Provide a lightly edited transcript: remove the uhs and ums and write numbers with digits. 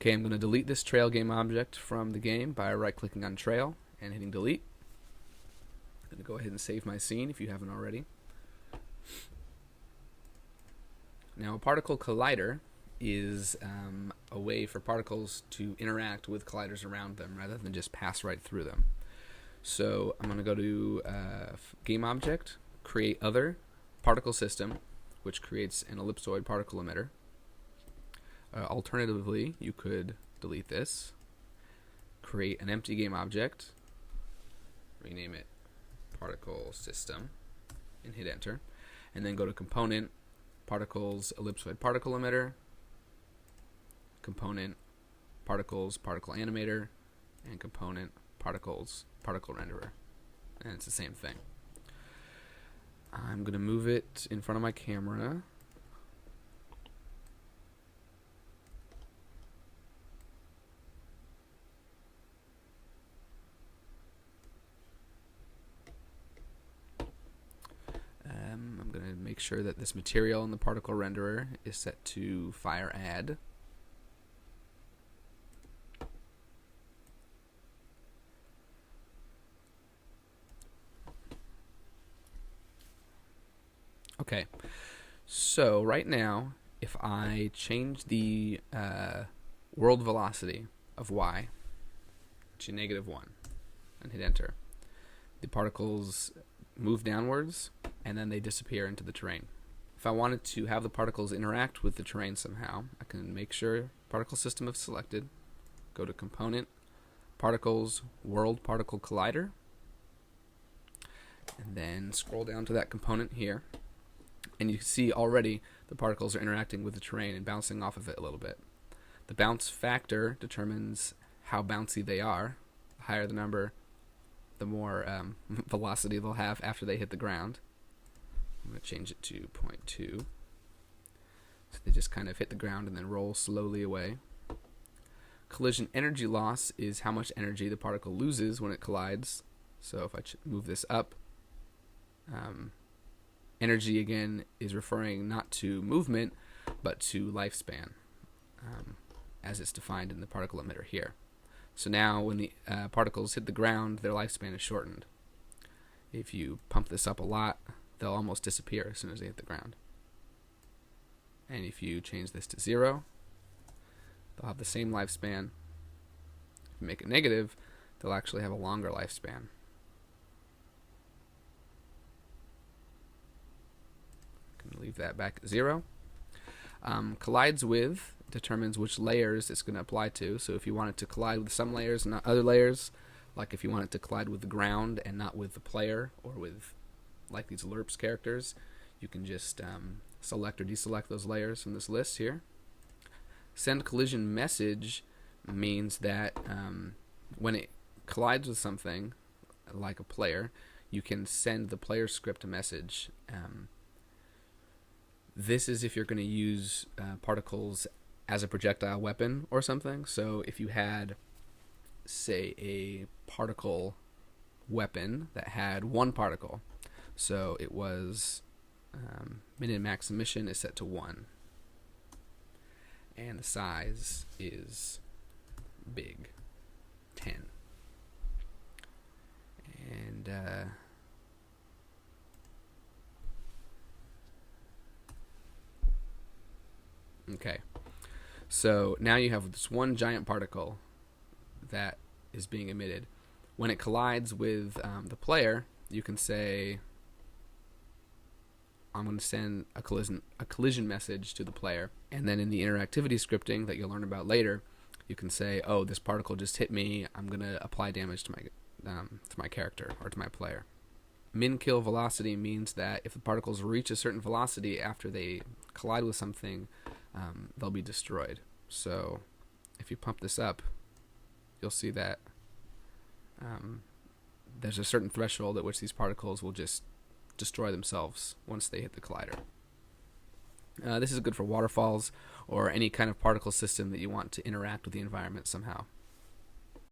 Okay, I'm going to delete this trail game object from the game by right-clicking on trail and hitting delete. I'm going to go ahead and save my scene if you haven't already. Now, a particle collider is a way for particles to interact with colliders around them rather than just pass right through them. So I'm going to go to game object, create other particle system, which creates an ellipsoid particle emitter. Alternatively, you could delete this, create an empty game object, rename it particle system, and hit enter, and then go to component, particles, ellipsoid particle emitter, component, particles, particle animator, and component, particles, particle renderer. And it's the same thing. I'm going to move it in front of my camera. I'm going to make sure that this material in the particle renderer is set to fire add. Okay, so right now, if I change the world velocity of y to -1 and hit enter, the particles move downwards and then they disappear into the terrain. If I wanted to have the particles interact with the terrain somehow, I can make sure particle system is selected, go to component, particles, world particle collider, and then scroll down to that component here. And you can see already the particles are interacting with the terrain and bouncing off of it a little bit. The bounce factor determines how bouncy they are. The higher the number, the more velocity they'll have after they hit the ground. I'm going to change it to 0.2. So they just kind of hit the ground and then roll slowly away. Collision energy loss is how much energy the particle loses when it collides. So if I move this up, energy again is referring not to movement but to lifespan, as it's defined in the particle emitter here. So now when the particles hit the ground, their lifespan is shortened. If you pump this up a lot, they'll almost disappear as soon as they hit the ground. And if you change this to 0, they'll have the same lifespan. If you make it negative, they'll actually have a longer lifespan. Leave that back at 0. Collides with determines which layers it's going to apply to. So if you want it to collide with some layers and not other layers, like if you want it to collide with the ground and not with the player, or with like these LURPS characters, you can just select or deselect those layers from this list here. Send collision message means that when it collides with something like a player, you can send the player script a message. This is if you're going to use particles as a projectile weapon or something. So if you had, say, a particle weapon that had one particle, so it was min and max emission is set to 1, and the size is big, 10, and okay, so now you have this one giant particle that is being emitted. When it collides with the player, you can say, I'm going to send a collision message to the player. And then in the interactivity scripting that you'll learn about later, you can say, oh, this particle just hit me. I'm going to apply damage to my character or to my player. Min kill velocity means that if the particles reach a certain velocity after they collide with something, they'll be destroyed. So if you pump this up, you'll see that there's a certain threshold at which these particles will just destroy themselves once they hit the collider. This is good for waterfalls or any kind of particle system that you want to interact with the environment somehow.